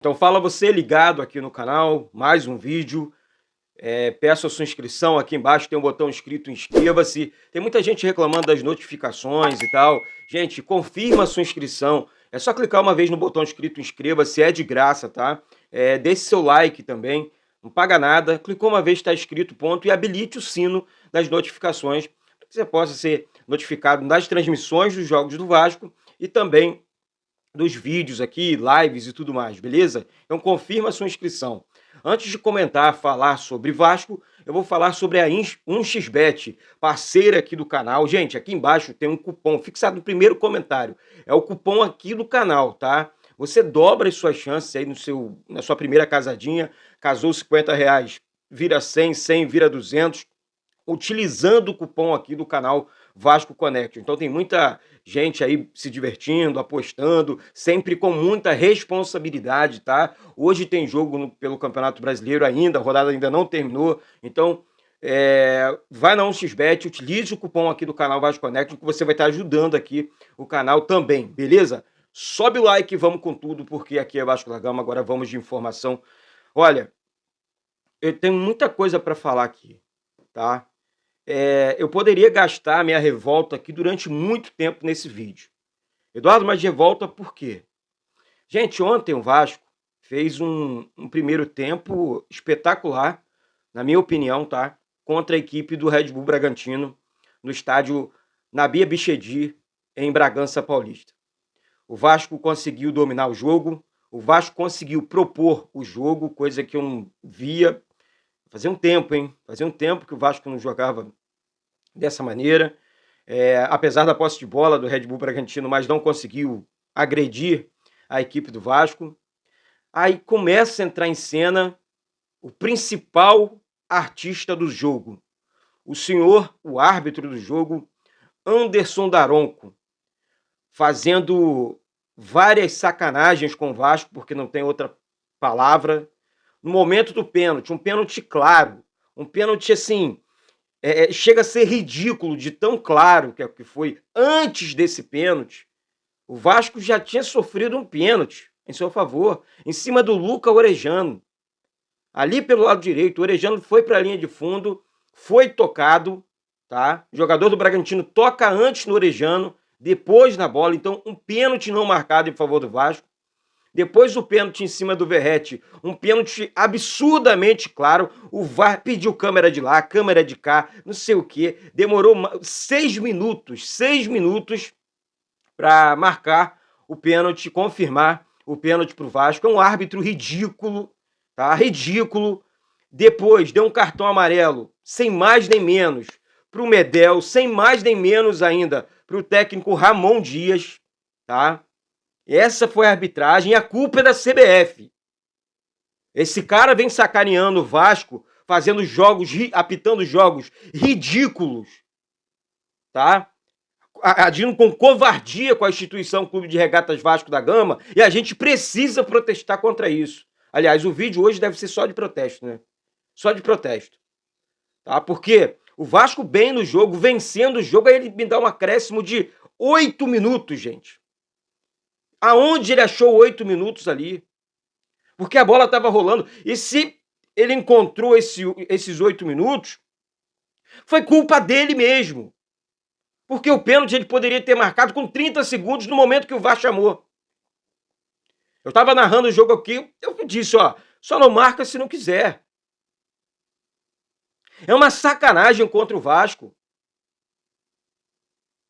Então fala você ligado aqui no canal, mais um vídeo. Peço a sua inscrição aqui embaixo, tem um botão escrito inscreva-se. Tem muita gente reclamando das notificações e tal. Gente, confirma a sua inscrição. É só clicar uma vez no botão escrito inscreva-se, é de graça, tá? Deixe seu like também, não paga nada. Clicou uma vez, está escrito, ponto, e habilite o sino das notificações para que você possa ser notificado das transmissões dos jogos do Vasco e também dos vídeos aqui, lives e tudo mais, beleza? Então confirma a sua inscrição. Antes de comentar, falar sobre Vasco, eu vou falar sobre a 1xBet, parceira aqui do canal. Gente, aqui embaixo tem um cupom fixado no primeiro comentário. É o cupom aqui do canal, tá? Você dobra as suas chances aí na sua primeira casadinha. Casou R$ 50, vira 100, 100 vira 200, utilizando o cupom aqui do canal Vasco Connection. Então tem muita gente aí se divertindo, apostando, sempre com muita responsabilidade, tá? Hoje tem jogo pelo Campeonato Brasileiro ainda, a rodada ainda não terminou, então vai na 1xBet, utilize o cupom aqui do canal Vasco Connection, que você vai estar ajudando aqui o canal também, beleza? Sobe o like e vamos com tudo, porque aqui é Vasco da Gama, agora vamos de informação. Olha, eu tenho muita coisa para falar aqui, tá? Eu poderia gastar a minha revolta aqui durante muito tempo nesse vídeo. Eduardo, mas revolta por quê? Gente, ontem o Vasco fez um primeiro tempo espetacular, na minha opinião, tá? Contra a equipe do Red Bull Bragantino, no estádio Nabi Abichedi, em Bragança Paulista. O Vasco conseguiu dominar o jogo, o Vasco conseguiu propor o jogo, coisa que eu não via. Fazia um tempo, hein? Fazia um tempo que o Vasco não jogava dessa maneira. Apesar da posse de bola do Red Bull Bragantino, mas não conseguiu agredir a equipe do Vasco. Aí começa a entrar em cena o principal artista do jogo, o árbitro do jogo, Anderson Daronco, fazendo várias sacanagens com o Vasco, porque não tem outra palavra, no momento do pênalti, um pênalti claro, um pênalti assim, chega a ser ridículo de tão claro que foi. Antes desse pênalti, o Vasco já tinha sofrido um pênalti em seu favor, em cima do Luca Orejano. Ali pelo lado direito, o Orejano foi para a linha de fundo, foi tocado, tá? O jogador do Bragantino toca antes no Orejano, depois na bola, então um pênalti não marcado em favor do Vasco. Depois do pênalti em cima do Verratti, um pênalti absurdamente claro, o VAR pediu câmera de lá, câmera de cá, não sei o que, demorou 6 minutos para marcar o pênalti, confirmar o pênalti para o Vasco. É um árbitro ridículo, tá? Ridículo. Depois deu um cartão amarelo, sem mais nem menos, para o Medel, sem mais nem menos ainda, para o técnico Ramon Dias, tá? Essa foi a arbitragem e a culpa é da CBF. Esse cara vem sacaneando o Vasco, fazendo jogos, apitando jogos ridículos, tá? Agindo com covardia com a instituição Clube de Regatas Vasco da Gama, e a gente precisa protestar contra isso. Aliás, o vídeo hoje deve ser só de protesto, né? Só de protesto. Tá? Porque o Vasco bem no jogo, vencendo o jogo, aí ele me dá um acréscimo de 8 minutos, gente. Aonde ele achou 8 minutos ali? Porque a bola estava rolando. E se ele encontrou esses 8 minutos, foi culpa dele mesmo. Porque o pênalti ele poderia ter marcado com 30 segundos no momento que o VAR chamou. Eu estava narrando o jogo aqui, eu disse, só não marca se não quiser. É uma sacanagem contra o Vasco.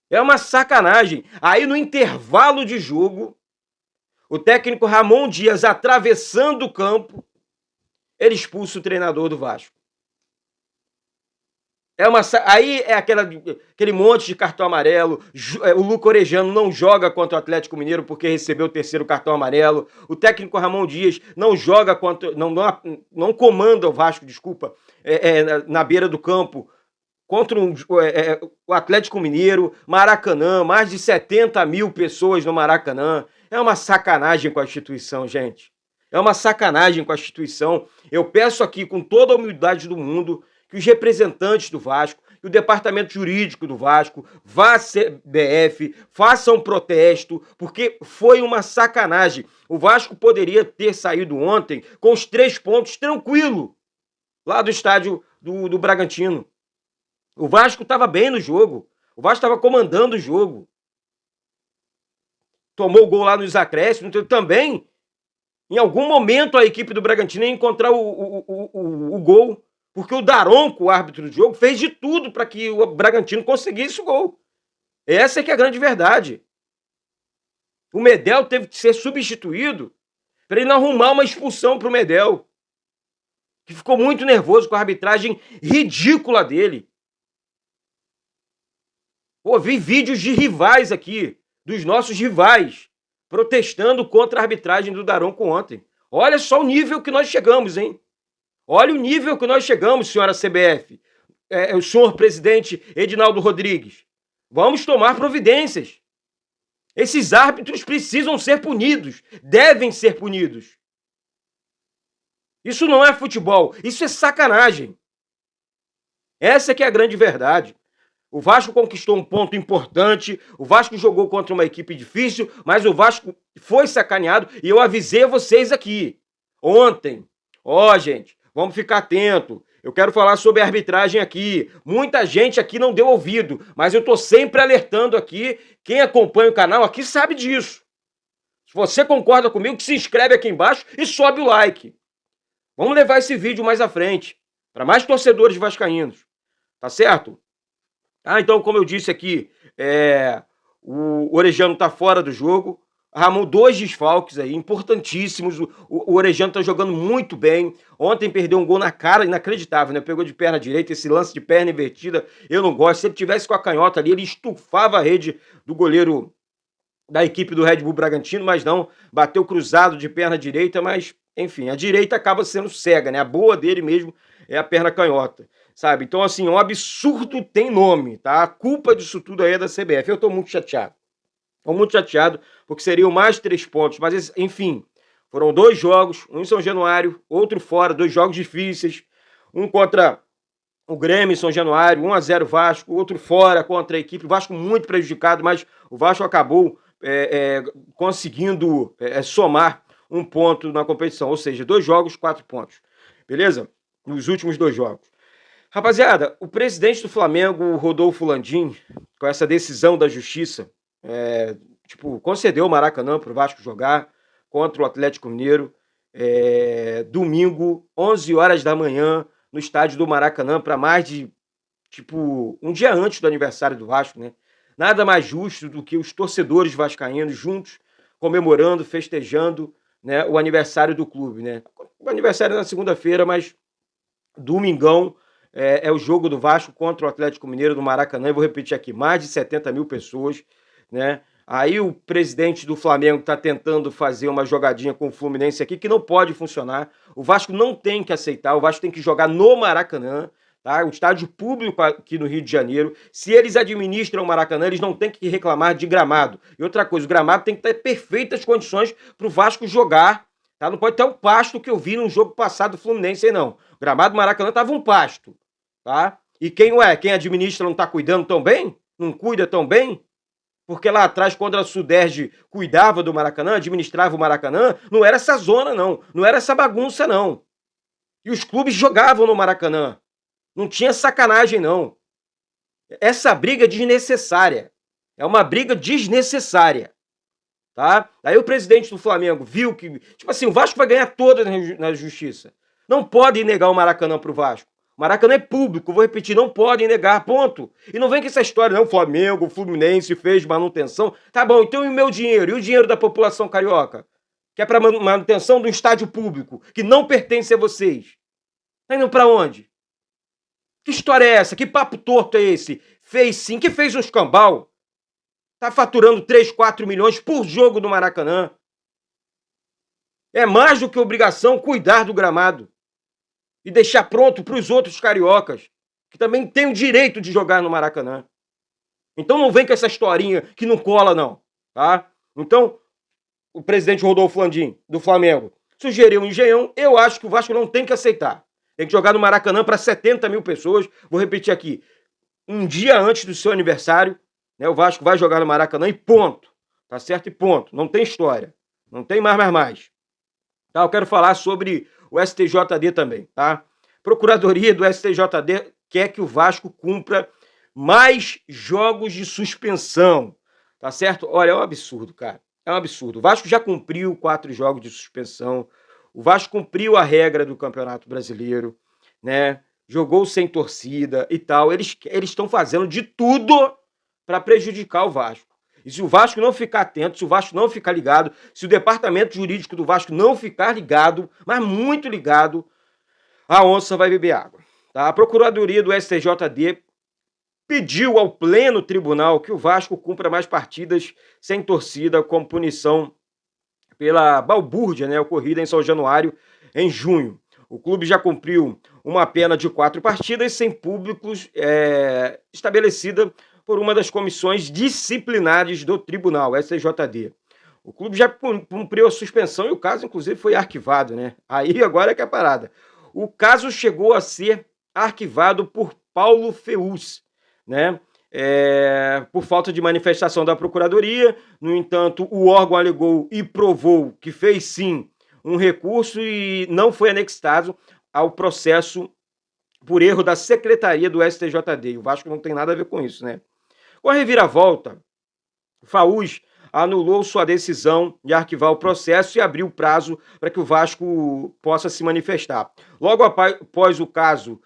É uma sacanagem. Aí no intervalo de jogo, o técnico Ramon Dias, atravessando o campo, ele expulsa o treinador do Vasco. Aí é aquele monte de cartão amarelo. O Luca Orejano não joga contra o Atlético Mineiro porque recebeu o terceiro cartão amarelo. O técnico Ramon Dias não joga contra, não comanda o Vasco, desculpa, na beira do campo contra o Atlético Mineiro, Maracanã, mais de 70 mil pessoas no Maracanã. É uma sacanagem com a instituição, gente. É uma sacanagem com a instituição. Eu peço aqui, com toda a humildade do mundo, que os representantes do Vasco, que o departamento jurídico do Vasco vá à CBF, faça um protesto, porque foi uma sacanagem. O Vasco poderia ter saído ontem com os 3 pontos tranquilo, lá do estádio do Bragantino. O Vasco estava bem no jogo. O Vasco estava comandando o jogo. Tomou o gol lá nos acréscimos. Também, em algum momento, a equipe do Bragantino ia encontrar o gol. Porque o Daronco, o árbitro do jogo, fez de tudo para que o Bragantino conseguisse o gol. Essa é que é a grande verdade. O Medel teve que ser substituído para ele não arrumar uma expulsão para o Medel, que ficou muito nervoso com a arbitragem ridícula dele. Pô, vi vídeos de rivais aqui, dos nossos rivais, protestando contra a arbitragem do Daronco ontem. Olha só o nível que nós chegamos, hein? Olha o nível que nós chegamos, senhora CBF, o senhor presidente Edinaldo Rodrigues. Vamos tomar providências. Esses árbitros precisam ser punidos, devem ser punidos. Isso não é futebol, isso é sacanagem. Essa que é a grande verdade. O Vasco conquistou um ponto importante, o Vasco jogou contra uma equipe difícil, mas o Vasco foi sacaneado e eu avisei a vocês aqui, ontem. Gente, vamos ficar atento. Eu quero falar sobre a arbitragem aqui. Muita gente aqui não deu ouvido, mas eu tô sempre alertando aqui. Quem acompanha o canal aqui sabe disso. Se você concorda comigo, se inscreve aqui embaixo e sobe o like. Vamos levar esse vídeo mais à frente, para mais torcedores vascaínos. Tá certo? Então, como eu disse aqui, o Orejano tá fora do jogo. Ramon, 2 desfalques aí, importantíssimos. O Orejano tá jogando muito bem. Ontem perdeu um gol na cara, inacreditável, né? Pegou de perna direita, esse lance de perna invertida, eu não gosto. Se ele tivesse com a canhota ali, ele estufava a rede do goleiro da equipe do Red Bull Bragantino, mas não, bateu cruzado de perna direita, mas, enfim, a direita acaba sendo cega, né? A boa dele mesmo é a perna canhota, sabe? Então, assim, um absurdo tem nome, tá? A culpa disso tudo aí é da CBF. Eu tô muito chateado. Estou muito chateado, porque seriam mais 3 pontos. Mas, enfim, foram 2 jogos, um em São Januário, outro fora, 2 jogos difíceis. Um contra o Grêmio em São Januário, 1-0 Vasco, outro fora contra a equipe. O Vasco muito prejudicado, mas o Vasco acabou conseguindo somar um ponto na competição. Ou seja, 2 jogos, 4 pontos. Beleza? Nos últimos 2 jogos. Rapaziada, o presidente do Flamengo, o Rodolfo Landim, com essa decisão da justiça, concedeu o Maracanã para o Vasco jogar contra o Atlético Mineiro, domingo, 11 horas da manhã, no estádio do Maracanã, para mais de, um dia antes do aniversário do Vasco, né? Nada mais justo do que os torcedores vascaínos juntos, comemorando, festejando, né, o aniversário do clube, né? O aniversário é na segunda-feira, mas domingão é o jogo do Vasco contra o Atlético Mineiro do Maracanã. Eu vou repetir aqui, mais de 70 mil pessoas, né? Aí o presidente do Flamengo está tentando fazer uma jogadinha com o Fluminense aqui que não pode funcionar. O Vasco não tem que aceitar, o Vasco tem que jogar no Maracanã, tá? O estádio público aqui no Rio de Janeiro. Se eles administram o Maracanã, eles não têm que reclamar de gramado. E outra coisa, o gramado tem que ter perfeitas condições para o Vasco jogar, tá? Não pode ter um pasto que eu vi num jogo passado do Fluminense aí, não. O gramado do Maracanã tava um pasto, tá? E quem administra não tá cuidando tão bem? Não cuida tão bem? Porque lá atrás, quando a Suderge cuidava do Maracanã, administrava o Maracanã, não era essa zona, não. Não era essa bagunça, não. E os clubes jogavam no Maracanã. Não tinha sacanagem, não. Essa briga é desnecessária. É uma briga desnecessária. Tá? Aí o presidente do Flamengo viu que, o Vasco vai ganhar toda na justiça. Não pode negar o Maracanã pro Vasco. O Maracanã é público, vou repetir, não podem negar, ponto. E não vem com essa história, não, Flamengo, o Fluminense fez manutenção. Tá bom, então e o meu dinheiro? E o dinheiro da população carioca? Que é para manutenção do estádio público, que não pertence a vocês. Tá indo pra onde? Que história é essa? Que papo torto é esse? Fez sim, que fez um escambau. Tá faturando 3, 4 milhões por jogo no Maracanã. É mais do que obrigação cuidar do gramado. E deixar pronto para os outros cariocas, que também têm o direito de jogar no Maracanã. Então não vem com essa historinha que não cola, não. Tá? Então, o presidente Rodolfo Landim, do Flamengo, sugeriu um engenhão. Eu acho que o Vasco não tem que aceitar. Tem que jogar no Maracanã para 70 mil pessoas. Vou repetir aqui. um dia antes do seu aniversário, né? O Vasco vai jogar no Maracanã e ponto. Tá certo? E ponto. Não tem história. Não tem mais. Tá? Eu quero falar sobre o STJD também, tá? Procuradoria do STJD quer que o Vasco cumpra mais jogos de suspensão, tá certo? Olha, é um absurdo, cara. É um absurdo. O Vasco já cumpriu 4 jogos de suspensão. O Vasco cumpriu a regra do Campeonato Brasileiro, né? Jogou sem torcida e tal. Eles estão fazendo de tudo para prejudicar o Vasco. E se o Vasco não ficar atento, se o Vasco não ficar ligado, se o departamento jurídico do Vasco não ficar ligado, mas muito ligado, a onça vai beber água. Tá? A Procuradoria do STJD pediu ao pleno tribunal que o Vasco cumpra mais partidas sem torcida como punição pela balbúrdia, né, ocorrida em São Januário em junho. O clube já cumpriu uma pena de 4 partidas sem públicos estabelecida por uma das comissões disciplinares do tribunal, STJD. O clube já cumpriu a suspensão e o caso, inclusive, foi arquivado, né? Aí agora é que é a parada. O caso chegou a ser arquivado por Paulo Feuz, né? Por falta de manifestação da Procuradoria. No entanto, o órgão alegou e provou que fez sim um recurso e não foi anexado ao processo por erro da Secretaria do STJD. O Vasco não tem nada a ver com isso, né? Com a reviravolta, o Faúz anulou sua decisão de arquivar o processo e abriu o prazo para que o Vasco possa se manifestar. Logo após o caso,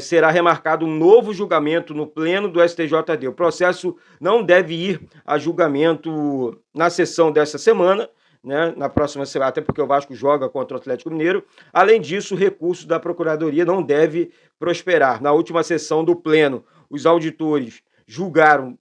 será remarcado um novo julgamento no pleno do STJD. O processo não deve ir a julgamento na sessão dessa semana, né, na próxima semana, até porque o Vasco joga contra o Atlético Mineiro. Além disso, o recurso da Procuradoria não deve prosperar. Na última sessão do pleno, os auditores julgaram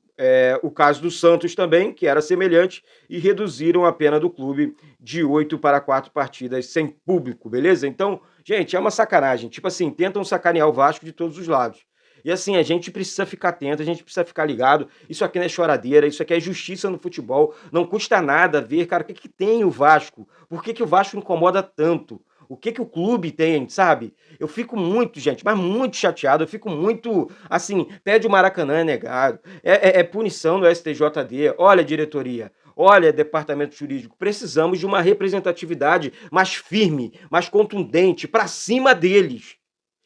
o caso do Santos também, que era semelhante, e reduziram a pena do clube de 8 para 4 partidas sem público, beleza? Então, gente, é uma sacanagem. Tipo assim, tentam sacanear o Vasco de todos os lados. E assim, a gente precisa ficar atento, a gente precisa ficar ligado. Isso aqui não é choradeira, isso aqui é justiça no futebol. Não custa nada ver, cara, o que tem o Vasco? Por que o Vasco incomoda tanto? O que o clube tem, sabe? Eu fico muito, gente, mas muito chateado. Eu fico muito, assim, pede o Maracanã é negado. É punição no STJD. Olha, diretoria, olha, departamento jurídico, precisamos de uma representatividade mais firme, mais contundente, para cima deles.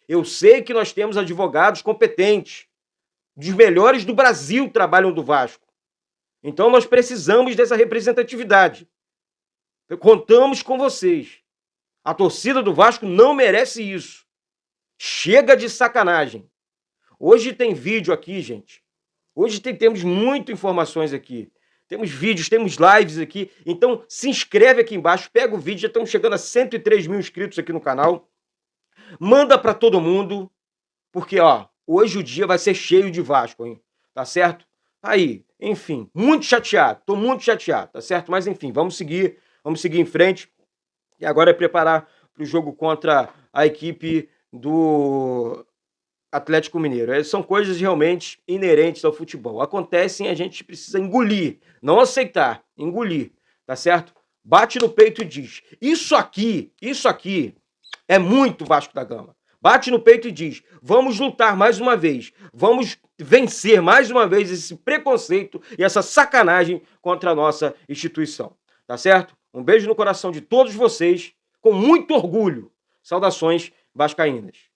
Eu sei que nós temos advogados competentes, dos melhores do Brasil trabalham do Vasco. Então nós precisamos dessa representatividade. Contamos com vocês. A torcida do Vasco não merece isso. Chega de sacanagem. Hoje tem vídeo aqui, gente. Hoje temos muitas informações aqui. Temos vídeos, temos lives aqui. Então se inscreve aqui embaixo, pega o vídeo. Já estamos chegando a 103 mil inscritos aqui no canal. Manda para todo mundo, porque ó, hoje o dia vai ser cheio de Vasco, hein? Tá certo? Aí, enfim, muito chateado. Tô muito chateado, tá certo? Mas enfim, vamos seguir em frente. E agora é preparar para o jogo contra a equipe do Atlético Mineiro. São coisas realmente inerentes ao futebol. Acontecem, a gente precisa engolir, não aceitar, engolir, tá certo? Bate no peito e diz: isso aqui é muito Vasco da Gama. Bate no peito e diz: vamos lutar mais uma vez, vamos vencer mais uma vez esse preconceito e essa sacanagem contra a nossa instituição, tá certo? Um beijo no coração de todos vocês, com muito orgulho. Saudações vascaínas.